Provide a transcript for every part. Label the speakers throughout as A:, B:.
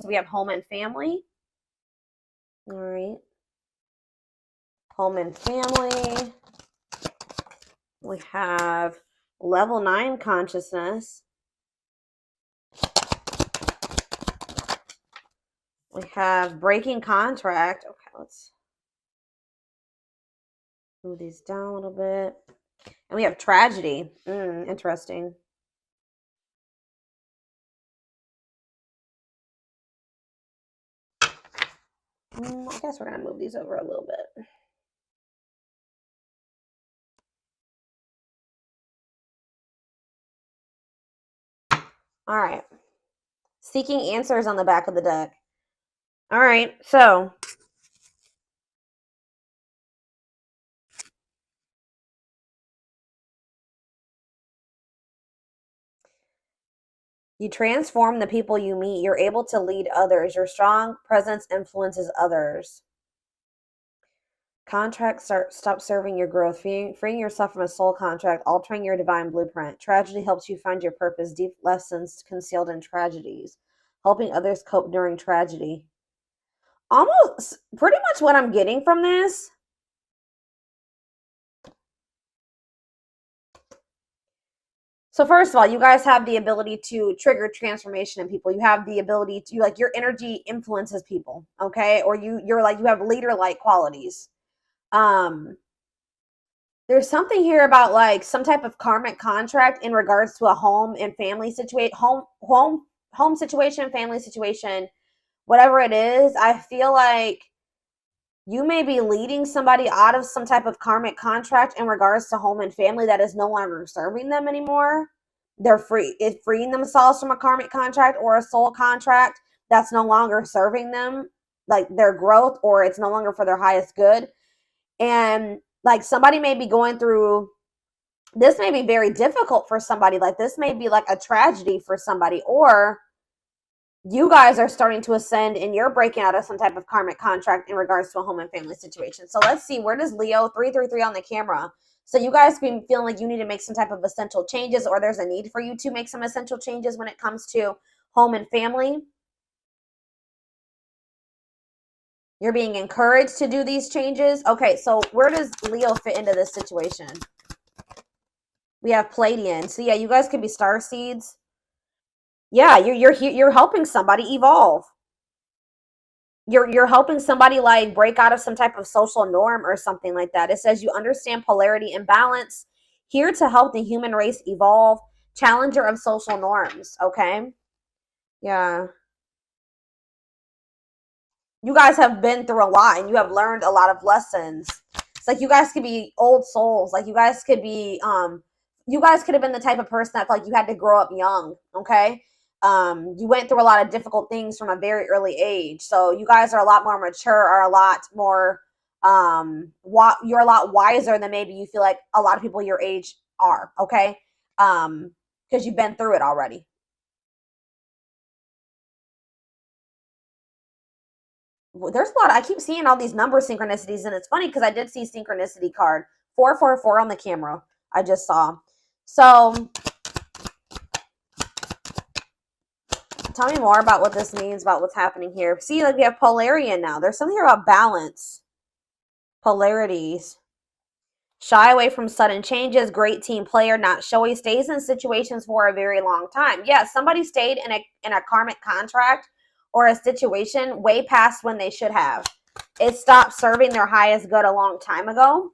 A: we have home and family. All right. Home and family. We have level 9 consciousness. We have breaking contract. Okay, let's move these down a little bit. And we have tragedy. Interesting. I guess we're going to move these over a little bit. All right. Seeking answers on the back of the deck. All right. So you transform the people you meet. You're able to lead others. Your strong presence influences others. Contracts stop serving your growth, freeing yourself from a soul contract, altering your divine blueprint. Tragedy helps you find your purpose, deep lessons concealed in tragedies, helping others cope during tragedy. Almost pretty much what I'm getting from this. So first of all, you guys have the ability to trigger transformation in people. You have the ability to, like, your energy influences people, okay? Or you're like, you have leader-like qualities. There's something here about like some type of karmic contract in regards to a home and family situation, home situation, family situation, whatever it is. I feel like you may be leading somebody out of some type of karmic contract in regards to home and family that is no longer serving them anymore. They're freeing themselves from a karmic contract or a soul contract that's no longer serving them, like their growth, or it's no longer for their highest good. And like somebody may be going through, this may be very difficult for somebody. Like this may be like a tragedy for somebody, or you guys are starting to ascend and you're breaking out of some type of karmic contract in regards to a home and family situation. So let's see, where does Leo 333 on the camera? So you guys can be feeling like you need to make some type of essential changes, or there's a need for you to make some essential changes when it comes to home and family. You're being encouraged to do these changes. Okay, so where does Leo fit into this situation? We have Pleiadian. So yeah, you guys could be star seeds. Yeah, you're helping somebody evolve. You're helping somebody like break out of some type of social norm or something like that. It says you understand polarity and balance, here to help the human race evolve, challenger of social norms. Okay. Yeah. You guys have been through a lot and you have learned a lot of lessons. It's like you guys could be old souls. Like you guys could be you guys could have been the type of person that like you had to grow up young. Okay. You went through a lot of difficult things from a very early age. So you guys are a lot more mature, are a lot more you're a lot wiser than maybe you feel like a lot of people your age are. Okay. Because you've been through it already. There's a lot. I keep seeing all these number synchronicities, and it's funny because I did see synchronicity card 444 on the camera. I just saw. So tell me more about what this means, about what's happening here. See, like we have polarian now. There's something here about balance, polarities. Shy away from sudden changes. Great team player, not showy. Stays in situations for a very long time. Yeah, somebody stayed in a karmic contract or a situation way past when they should have. It stopped serving their highest good a long time ago.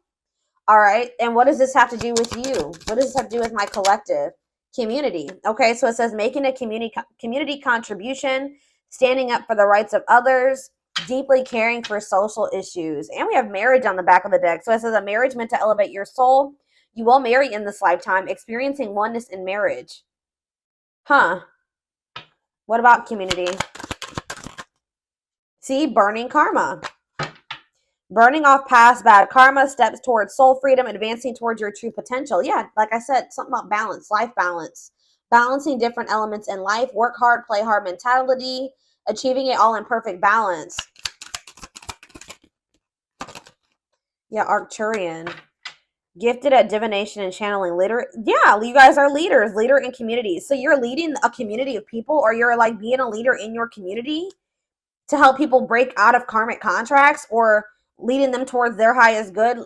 A: All right. And what does this have to do with you? What does this have to do with my collective community? Okay. So it says making a community contribution, standing up for the rights of others, deeply caring for social issues. And we have marriage on the back of the deck. So it says a marriage meant to elevate your soul. You will marry in this lifetime, experiencing oneness in marriage. Huh. What about community? See, burning karma. Burning off past bad karma, steps towards soul freedom, advancing towards your true potential. Yeah, like I said, something about balance, life balance. Balancing different elements in life, work hard, play hard mentality, achieving it all in perfect balance. Yeah, Arcturian. Gifted at divination and channeling. Leader. Yeah, you guys are leaders. Leader in communities. So you're leading a community of people, or you're like being a leader in your community to help people break out of karmic contracts, or leading them towards their highest good,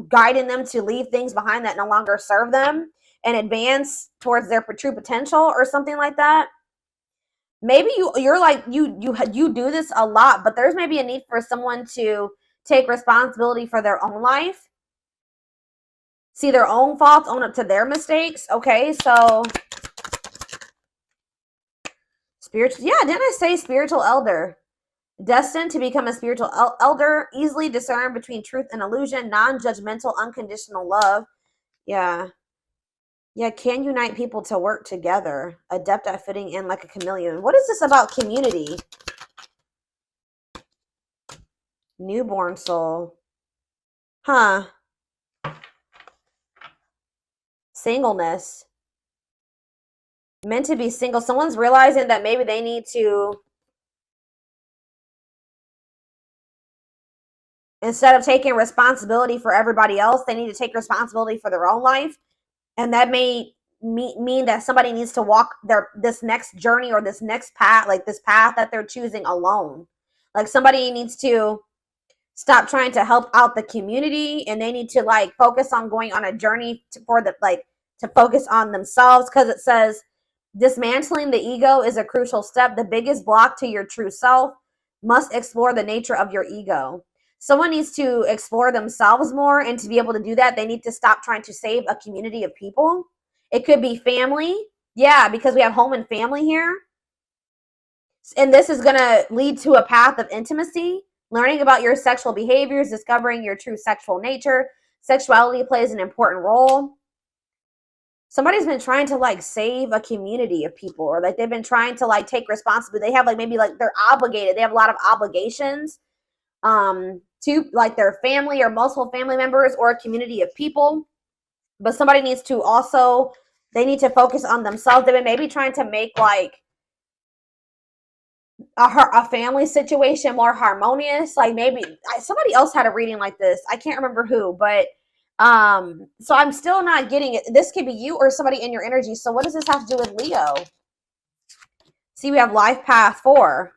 A: guiding them to leave things behind that no longer serve them and advance towards their true potential, or something like that. Maybe you're like you do this a lot, but there's maybe a need for someone to take responsibility for their own life, see their own faults, own up to their mistakes. Okay, so spiritual, yeah, didn't I say spiritual elder? Destined to become a spiritual elder, easily discern between truth and illusion, non-judgmental, unconditional love. Yeah. Yeah, can unite people to work together. Adept at fitting in like a chameleon. What is this about community? Newborn soul. Huh. Singleness. Meant to be single. Someone's realizing that maybe they need to, instead of taking responsibility for everybody else, they need to take responsibility for their own life. And that may mean that somebody needs to walk this next journey, or this next path, like this path that they're choosing alone. Like somebody needs to stop trying to help out the community, and they need to like focus on going on a journey to focus on themselves, because it says dismantling the ego is a crucial step. The biggest block to your true self must explore the nature of your ego. Someone needs to explore themselves more, and to be able to do that, they need to stop trying to save a community of people. It could be family. Yeah, because we have home and family here. And this is going to lead to a path of intimacy, learning about your sexual behaviors, discovering your true sexual nature. Sexuality plays an important role. Somebody's been trying to like save a community of people, or like they've been trying to like take responsibility. They have like maybe like they're obligated. They have a lot of obligations to like their family or multiple family members or a community of people. But somebody needs to also, they need to focus on themselves. They've been maybe trying to make like a family situation more harmonious. Like maybe somebody else had a reading like this. I can't remember who, but so I'm still not getting it. This could be you or somebody in your energy. So what does this have to do with Leo? See, we have life path 4.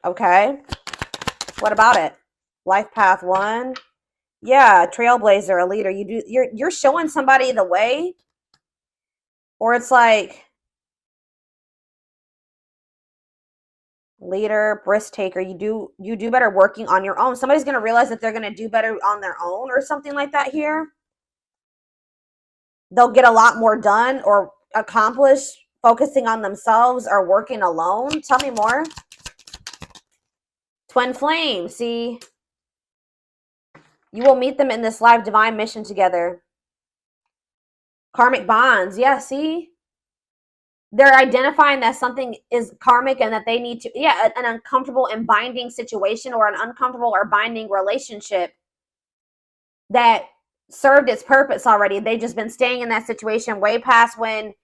A: Okay, what about it? Life path 1. Yeah, trailblazer, a leader. You're showing somebody the way, or it's like leader, risk taker. You do better working on your own. Somebody's going to realize that they're going to do better on their own, or something like that here. They'll get a lot more done or accomplish focusing on themselves or working alone. Tell me more. Twin flame. See, you will meet them in this life divine mission together. Karmic bonds. Yeah, see, they're identifying that something is karmic and that they need to, yeah, an uncomfortable and binding situation, or an uncomfortable or binding relationship that served its purpose already. They've just been staying in that situation way past when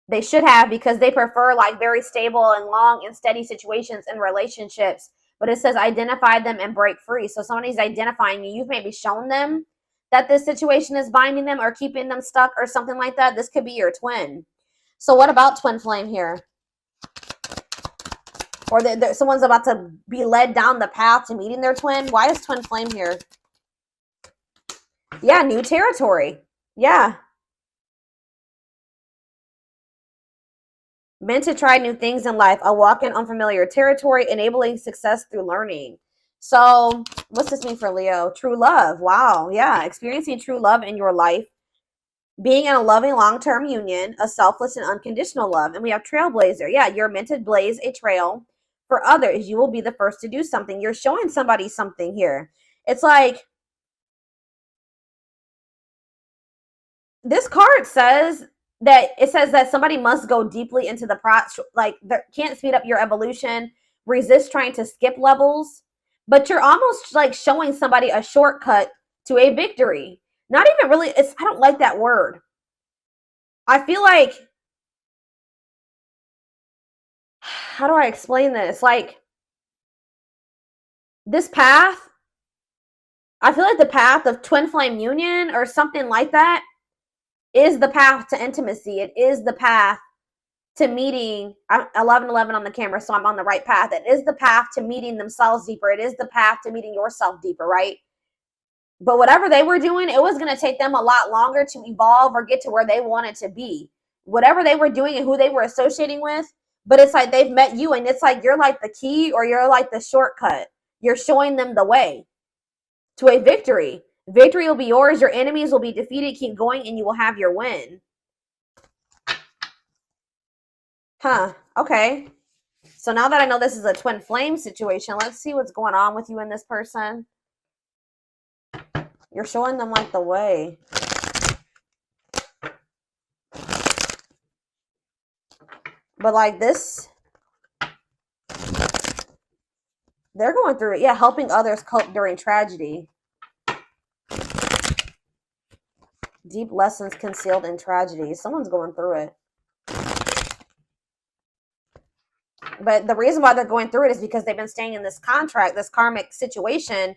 A: they should have, because they prefer like very stable and long and steady situations and relationships. But it says identify them and break free. So somebody's identifying you. You've maybe shown them that this situation is binding them or keeping them stuck or something like that. This could be your twin. So what about twin flame here? Or someone's about to be led down the path to meeting their twin. Why is twin flame here? Yeah, new territory. Yeah. Meant to try new things in life. A walk in unfamiliar territory, enabling success through learning. So what's this mean for Leo? True love. Wow. Yeah. Experiencing true love in your life. Being in a loving long-term union, a selfless and unconditional love. And we have trailblazer. Yeah, you're meant to blaze a trail for others. You will be the first to do something. You're showing somebody something here. It's like, this card says that somebody must go deeply into the process, like can't speed up your evolution, resist trying to skip levels, but you're almost like showing somebody a shortcut to a victory. Not even really, I don't like that word. I feel like, how do I explain this? Like, this path I feel like the path of twin flame union or something like that is the path to intimacy. It is the path to meeting. I'm 11 on the camera, so I'm on the right path. It is the path to meeting themselves deeper. It is the path to meeting yourself deeper, right? But whatever they were doing, it was going to take them a lot longer to evolve or get to where they wanted to be. Whatever they were doing and who they were associating with, but it's like they've met you and it's like you're like the key or you're like the shortcut. You're showing them the way to a victory. Victory will be yours. Your enemies will be defeated. Keep going and you will have your win. Huh. Okay. So now that I know this is a twin flame situation, let's see what's going on with you and this person. You're showing them like the way. But like this, they're going through it. Yeah, helping others cope during tragedy. Deep lessons concealed in tragedy. Someone's going through it. But the reason why they're going through it is because they've been staying in this contract, this karmic situation,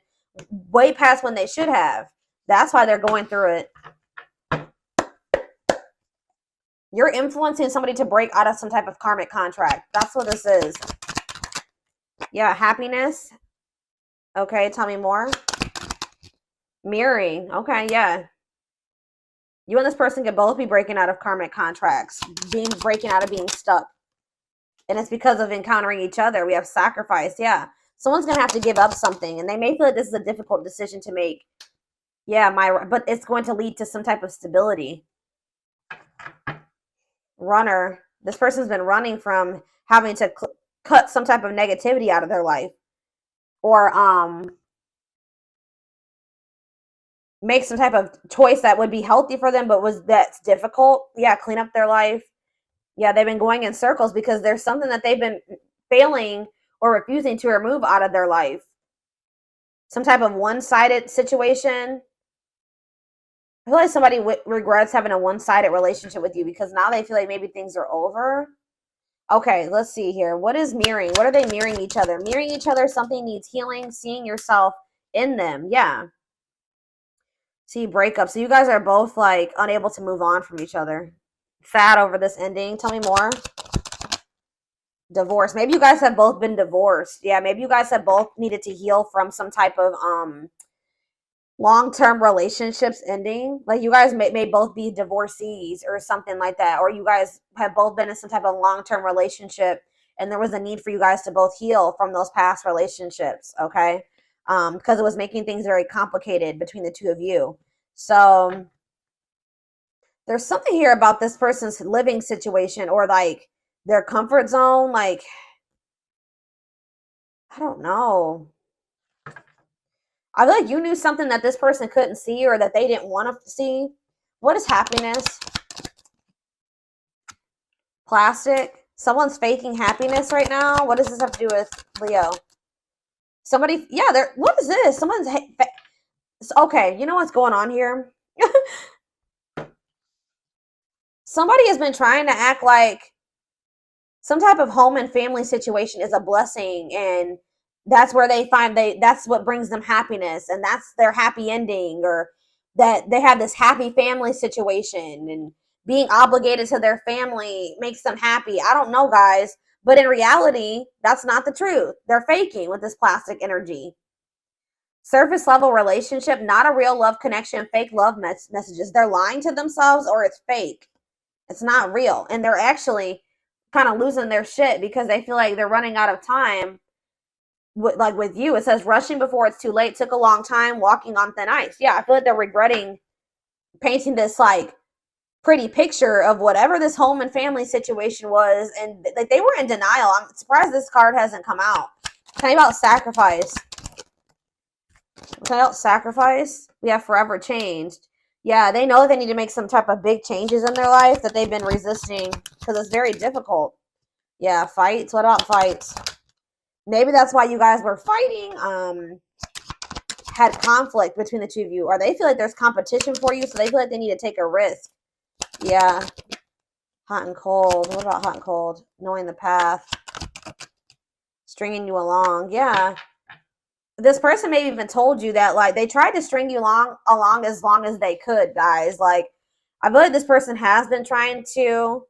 A: way past when they should have. That's why they're going through it. You're influencing somebody to break out of some type of karmic contract. That's what this is. Yeah, happiness. Okay, tell me more. Mirroring. Okay, yeah. You and this person could both be breaking out of karmic contracts, breaking out of being stuck. And it's because of encountering each other. We have sacrifice. Yeah. Someone's going to have to give up something. And they may feel like this is a difficult decision to make. Yeah, but it's going to lead to some type of stability. Runner. This person's been running from having to cut some type of negativity out of their life. Or make some type of choice that would be healthy for them, but that's difficult. Yeah, clean up their life. Yeah, they've been going in circles because there's something that they've been failing or refusing to remove out of their life. Some type of one-sided situation. I feel like somebody regrets having a one-sided relationship with you because now they feel like maybe things are over. Okay, let's see here. What is mirroring? What are they mirroring each other? Mirroring each other, something needs healing, seeing yourself in them. Yeah. See, breakup. So you guys are both like unable to move on from each other. Sad over this ending. Tell me more. Divorce. Maybe you guys have both been divorced. Yeah, maybe you guys have both needed to heal from some type of long-term relationships ending. Like you guys may both be divorcees or something like that, or you guys have both been in some type of long-term relationship and there was a need for you guys to both heal from those past relationships. Okay, because it was making things very complicated between the two of you. So there's something here about this person's living situation or like their comfort zone. Like, I don't know. I feel like you knew something that this person couldn't see or that they didn't want to see. What is happiness? Plastic. Someone's faking happiness right now. What does this have to do with Leo? Somebody, yeah, what is this? Someone's, okay, you know what's going on here? Somebody has been trying to act like some type of home and family situation is a blessing and that's where they find that's what brings them happiness and that's their happy ending, or that they have this happy family situation and being obligated to their family makes them happy. I don't know, guys, but in reality, that's not the truth. They're faking with this plastic energy. Surface level relationship, not a real love connection, fake love messages. They're lying to themselves or it's fake. It's not real. And they're actually kind of losing their shit because they feel like they're running out of time. Like with you, it says rushing before it's too late, took a long time, walking on thin ice. Yeah, I feel like they're regretting painting this like pretty picture of whatever this home and family situation was, and like they were in denial. I'm surprised this card hasn't come out. Tell me about sacrifice. Tell me about sacrifice. We have forever changed. Yeah, they know they need to make some type of big changes in their life that they've been resisting because it's very difficult. Yeah, fights. What about fights? Maybe that's why you guys were fighting, had conflict between the two of you. Or they feel like there's competition for you, so they feel like they need to take a risk. Yeah. Hot and cold. What about hot and cold? Knowing the path. Stringing you along. Yeah. this person maybe even told you that, like, they tried to string you along as long as they could, guys. Like, I feel like this person has been trying to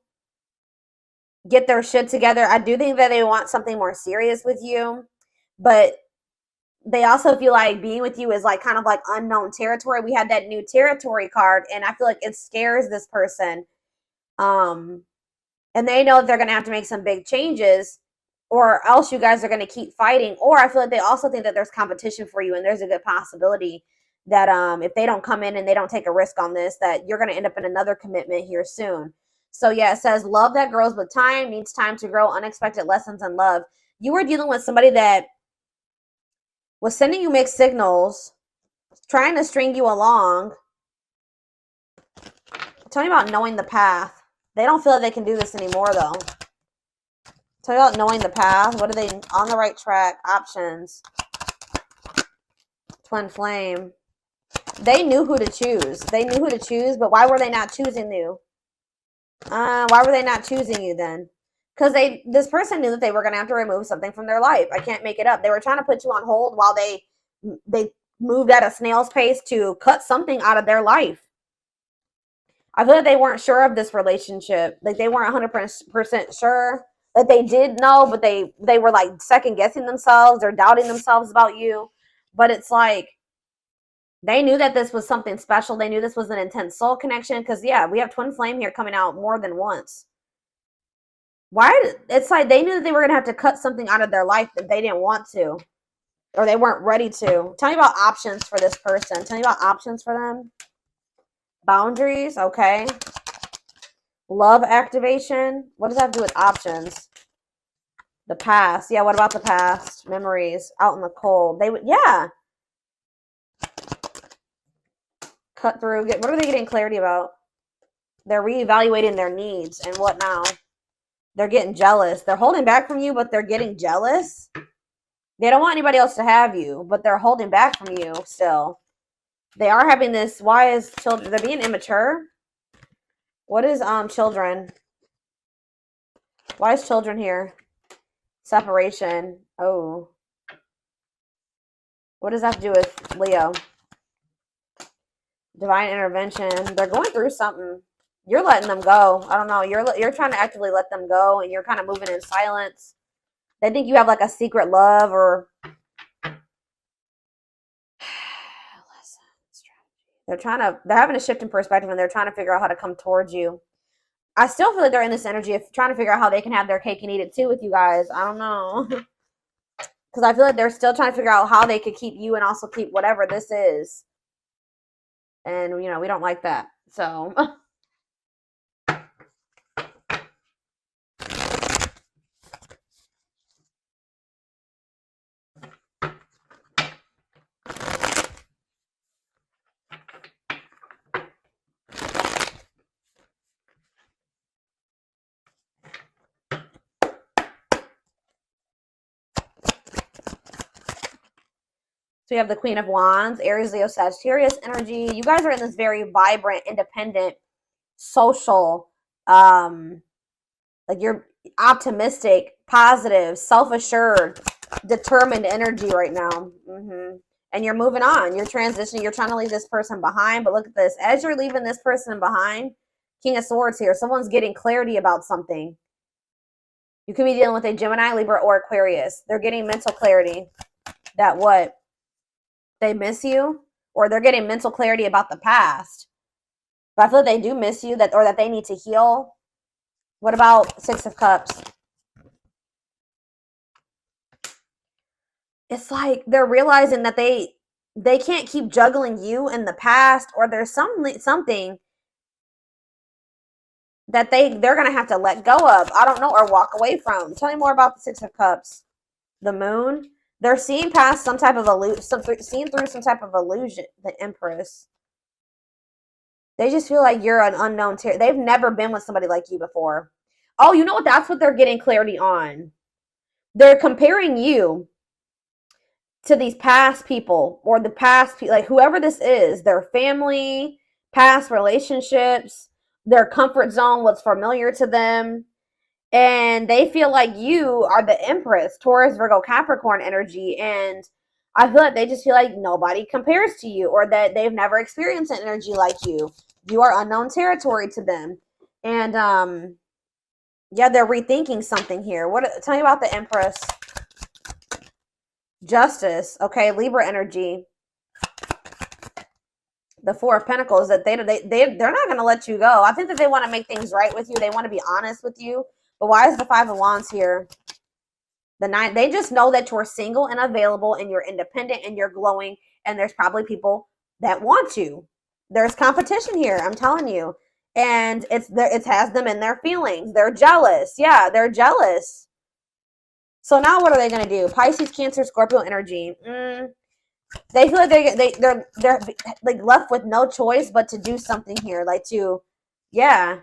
A: get their shit together. I do think that they want something more serious with you, but they also feel like being with you is like kind of like unknown territory. We had that new territory card, and I feel like it scares this person. And they know they're going to have to make some big changes, or else you guys are going to keep fighting. Or I feel like they also think that there's competition for you, and there's a good possibility that if they don't come in and they don't take a risk on this, that you're going to end up in another commitment here soon. So yeah, it says love that grows with time, needs time to grow, unexpected lessons in love. You were dealing with somebody that was sending you mixed signals, trying to string you along. Tell me about knowing the path. They don't feel like they can do this anymore, though. Tell me about knowing the path. What are they on the right track? Options. Twin flame. They knew who to choose. They knew who to choose, but why were they not choosing you? Why were they not choosing you then? Because this person knew that they were going to have to remove something from their life. I can't make it up. They were trying to put you on hold while they moved at a snail's pace to cut something out of their life. I feel like they weren't sure of this relationship. Like, they weren't 100% sure. That they did know, but they were like second guessing themselves or doubting themselves about you. But it's like, they knew that this was something special. They knew this was an intense soul connection. Because yeah, we have twin flame here coming out more than once. Why? It's like they knew that they were going to have to cut something out of their life that they didn't want to, or they weren't ready to. Tell me about options for this person. Tell me about options for them. Boundaries, okay. Love activation. What does that have to do with options? The past. Yeah, what about the past? Memories. Out in the cold. They would, yeah. Cut through. What are they getting clarity about? They're reevaluating their needs. And what now? They're getting jealous. They're holding back from you, but they're getting jealous. They don't want anybody else to have you, but they're holding back from you still. They are having this. Why is children? They're being immature. What is children? Why is children here? Separation. Oh. What does that have to do with Leo? Divine intervention. They're going through something. You're letting them go. I don't know. You're trying to actively let them go, and you're kind of moving in silence. They think you have like a secret love, or they're having a shift in perspective, and they're trying to figure out how to come towards you. I still feel like they're in this energy of trying to figure out how they can have their cake and eat it too with you guys. I don't know. Because I feel like they're still trying to figure out how they could keep you and also keep whatever this is. And, you know, we don't like that. So. So you have the Queen of Wands, Aries, Leo, Sagittarius energy. You guys are in this very vibrant, independent, social, like you're optimistic, positive, self-assured, determined energy right now. And you're moving on. You're transitioning. You're trying to leave this person behind. But look at this. As you're leaving this person behind, King of Swords here. Someone's getting clarity about something. You could be dealing with a Gemini, Libra, or Aquarius. They're getting mental clarity that what? They miss you, or they're getting mental clarity about the past. But I feel like they do miss you, or that they need to heal. What about Six of Cups? It's like they're realizing that they can't keep juggling you in the past, or there's something that they're going to have to let go of. I don't know, or walk away from. Tell me more about the Six of Cups. The Moon. They're seeing past some type of seeing through some type of illusion. The Empress. They just feel like you're an unknown territory. They've never been with somebody like you before. Oh, you know what? That's what they're getting clarity on. They're comparing you to these past people, or the past, like whoever this is, their family, past relationships, their comfort zone, what's familiar to them. And they feel like you are the Empress, Taurus, Virgo, Capricorn energy. And I feel like they just feel like nobody compares to you, or that they've never experienced an energy like you. You are unknown territory to them. And yeah, they're rethinking something here. What? Tell me about the Empress. Justice. Okay, Libra energy. The Four of Pentacles, that they're not going to let you go. I think that they want to make things right with you. They want to be honest with you. But why is the Five of Wands here? The Nine, they just know that you're single and available and you're independent and you're glowing, and there's probably people that want you. There's competition here, I'm telling you. And it has them in their feelings. They're jealous. Yeah, they're jealous. So now what are they going to do? Pisces, Cancer, Scorpio energy. They feel like they're like left with no choice but to do something here, like to, yeah,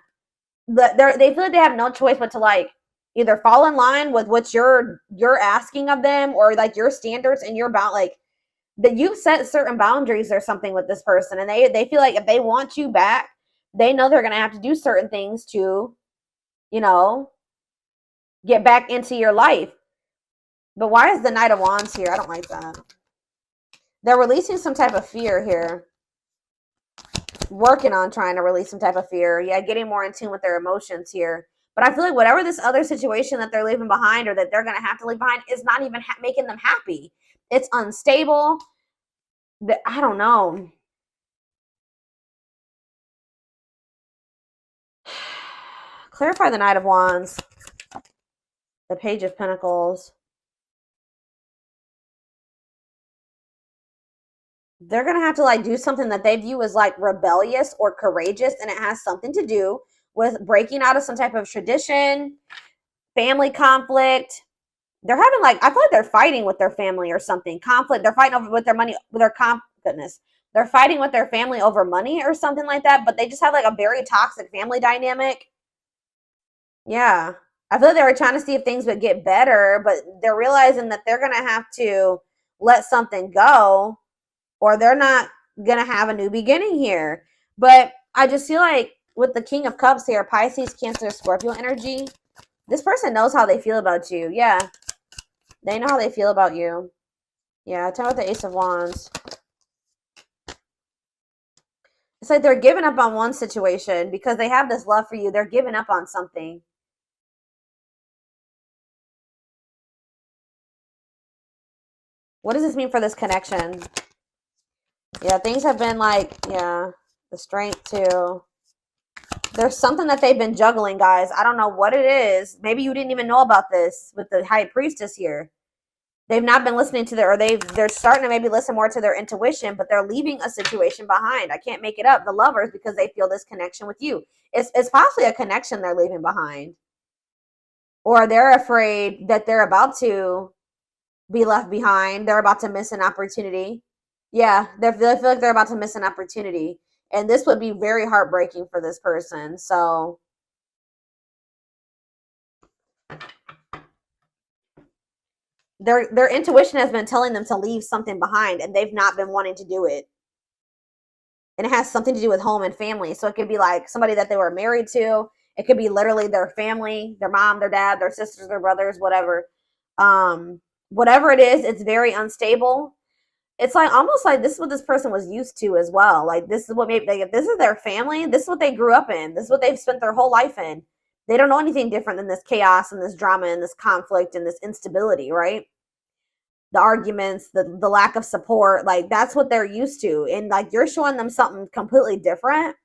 A: they feel like they have no choice but to like either fall in line with what you're asking of them, or like your standards and your bound, like that you've set certain boundaries or something with this person, and they feel like if they want you back, they know they're gonna have to do certain things to, you know, get back into your life. But why is the Knight of Wands here? I don't like that. They're releasing some type of fear here. Working on trying to release some type of fear. Yeah, getting more in tune with their emotions here. But I feel like whatever this other situation that they're leaving behind, or that they're going to have to leave behind, is not even making them happy. It's unstable. I don't know. Clarify the Knight of Wands. The Page of Pentacles. They're going to have to like do something that they view as like rebellious or courageous, and it has something to do with breaking out of some type of tradition, family conflict. They're having like, I feel like they're fighting with their family or something. Conflict. They're fighting over with their money, with their goodness. They're fighting with their family over money or something like that, but they just have like a very toxic family dynamic. Yeah. I feel like they were trying to see if things would get better, but they're realizing that they're going to have to let something go, or they're not going to have a new beginning here. But I just feel like with the King of Cups here, Pisces, Cancer, Scorpio energy, this person knows how they feel about you. Yeah. They know how they feel about you. Yeah, tell me about the Ace of Wands. It's like they're giving up on one situation because they have this love for you. They're giving up on something. What does this mean for this connection? Yeah, things have been like, yeah, the Strength too. There's something that they've been juggling, guys. I don't know what it is. Maybe you didn't even know about this with the High Priestess here. They've not been listening to they're starting to maybe listen more to their intuition, but they're leaving a situation behind. I can't make it up. The Lovers, because they feel this connection with you. It's possibly a connection they're leaving behind. Or they're afraid that they're about to be left behind. They're about to miss an opportunity. Yeah, they feel like they're about to miss an opportunity. And this would be very heartbreaking for this person. So their intuition has been telling them to leave something behind, and they've not been wanting to do it. And it has something to do with home and family. So it could be like somebody that they were married to. It could be literally their family, their mom, their dad, their sisters, their brothers, whatever. Whatever it is, it's very unstable. It's like almost like this is what this person was used to as well. Like this is what maybe if this is their family, this is what they grew up in. This is what they've spent their whole life in. They don't know anything different than this chaos and this drama and this conflict and this instability, right? The arguments, the lack of support, like that's what they're used to. And like you're showing them something completely different.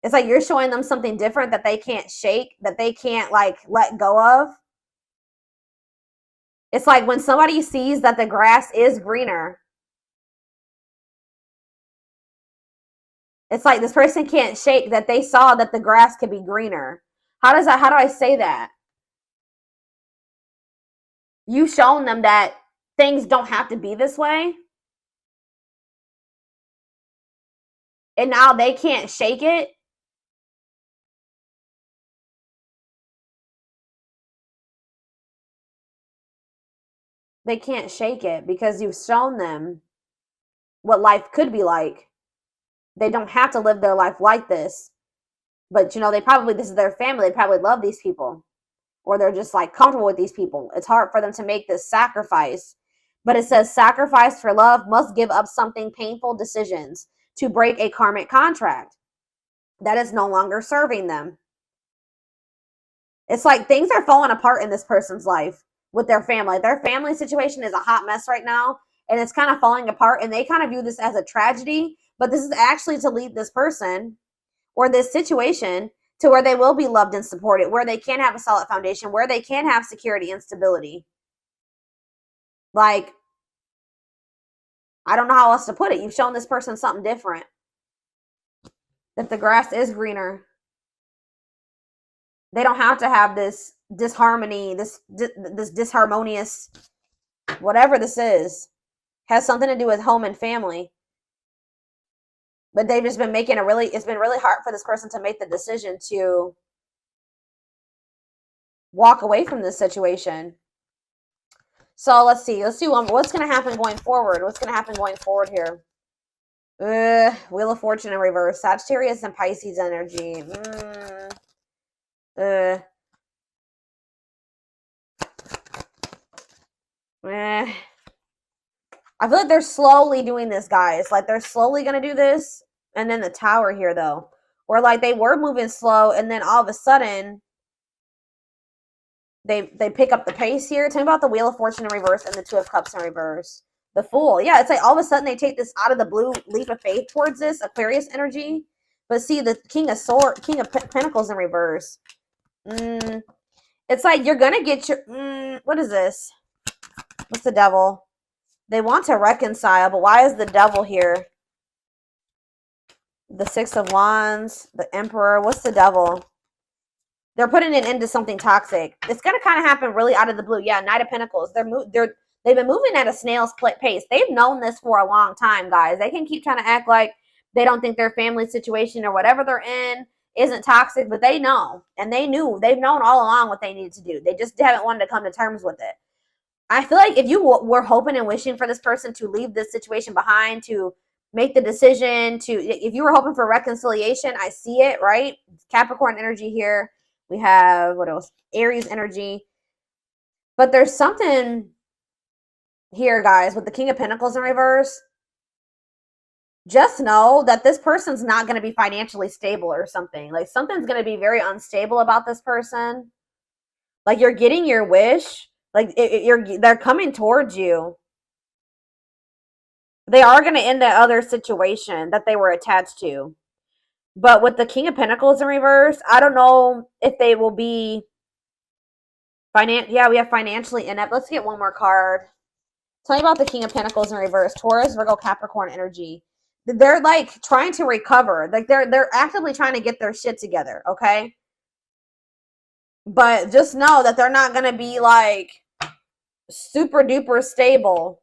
A: It's like you're showing them something different that they can't shake, that they can't like let go of. It's like when somebody sees that the grass is greener. It's like this person can't shake that they saw that the grass could be greener. How do I say that? You've shown them that things don't have to be this way. And now they can't shake it. They can't shake it because you've shown them what life could be like. They don't have to live their life like this. But, you know, this is their family. They probably love these people. or they're just like comfortable with these people. It's hard for them to make this sacrifice. But it says sacrifice for love must give up something painful decisions to break a karmic contract that is no longer serving them. It's like things are falling apart in this person's life with their family. Their family situation is a hot mess right now, and it's kind of falling apart, and they kind of view this as a tragedy, but this is actually to lead this person or this situation to where they will be loved and supported, where they can have a solid foundation, where they can have security and stability. Like, I don't know how else to put it. You've shown this person something different. That the grass is greener. They don't have to have this disharmony, this disharmonious, whatever this is. Has something to do with home and family. But they've just been making it's been really hard for this person to make the decision to walk away from this situation. So let's see what's going to happen going forward. What's going to happen going forward here? Wheel of Fortune in reverse. Sagittarius and Pisces energy. I feel like they're slowly doing this, guys. Like, they're slowly going to do this. And then the Tower here, though. Or, like, they were moving slow, and then all of a sudden, they pick up the pace here. Tell me about the Wheel of Fortune in reverse and the Two of Cups in reverse. The Fool. Yeah, it's like all of a sudden they take this out of the blue leap of faith towards this Aquarius energy. But see, the King of Pentacles in reverse. It's like you're going to get your... what is this? What's the Devil? They want to reconcile, but why is the Devil here? The Six of Wands, the Emperor. What's the Devil? They're putting it into something toxic. It's going to kind of happen really out of the blue. Yeah, Knight of Pentacles. They've been moving at a snail's pace. They've known this for a long time, guys. They can keep trying to act like they don't think their family situation or whatever they're in isn't toxic, but they know. And they've known all along what they needed to do. They just haven't wanted to come to terms with it. I feel like if you were hoping and wishing for this person to leave this situation behind, to make the decision, if you were hoping for reconciliation, I see it, right? Capricorn energy here. We have, what else? Aries energy. But there's something here, guys, with the King of Pentacles in reverse. Just know that this person's not going to be financially stable or something. Like, something's going to be very unstable about this person. Like, you're getting your wish. Like, they're coming towards you. They are going to end that other situation that they were attached to. But with the King of Pentacles in reverse, I don't know if they will be yeah, we have financially inept. Let's get one more card. Tell me about the King of Pentacles in reverse. Taurus, Virgo, Capricorn energy. They're like trying to recover. Like they're actively trying to get their shit together, okay? But just know that they're not going to be like super duper stable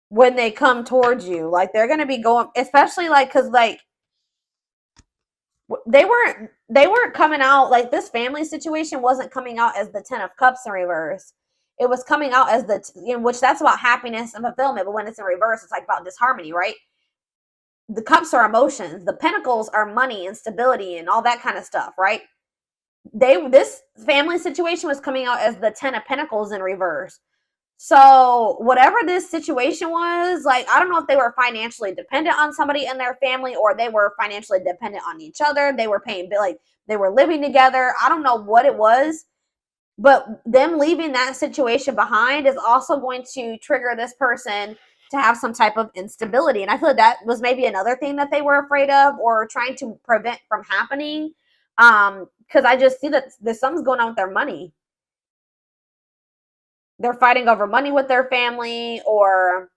A: when they come towards you. Like, they're going to be going, especially like, cause like they weren't coming out, like, this family situation wasn't coming out as the Ten of Cups in reverse. It was coming out as which that's about happiness and fulfillment. But when it's in reverse, it's like about disharmony, right? The cups are emotions. The pentacles are money and stability and all that kind of stuff, right? This family situation was coming out as the Ten of Pentacles in reverse. So whatever this situation was, like, I don't know if they were financially dependent on somebody in their family, or they were financially dependent on each other. They were paying, like, they were living together. I don't know what it was, but them leaving that situation behind is also going to trigger this person to have some type of instability. And I feel like that was maybe another thing that they were afraid of or trying to prevent from happening. Because I just see that there's something's going on with their money. They're fighting over money with their family, or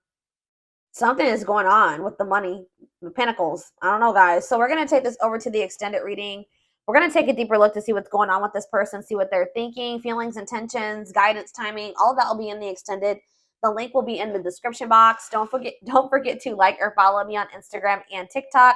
A: something is going on with the money, the pentacles. I don't know, guys. So we're going to take this over to the extended reading. We're going to take a deeper look to see what's going on with this person, see what they're thinking, feelings, intentions, guidance, timing. All of that will be in the extended. The link will be in the description box. Don't forget to like or follow me on Instagram and TikTok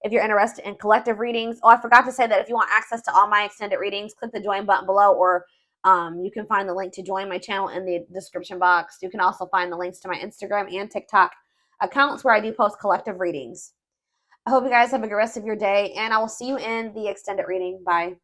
A: if you're interested in collective readings. Oh, I forgot to say that if you want access to all my extended readings, click the join button below, or you can find the link to join my channel in the description box. You can also find the links to my Instagram and TikTok accounts where I do post collective readings. I hope you guys have a good rest of your day, and I will see you in the extended reading. Bye.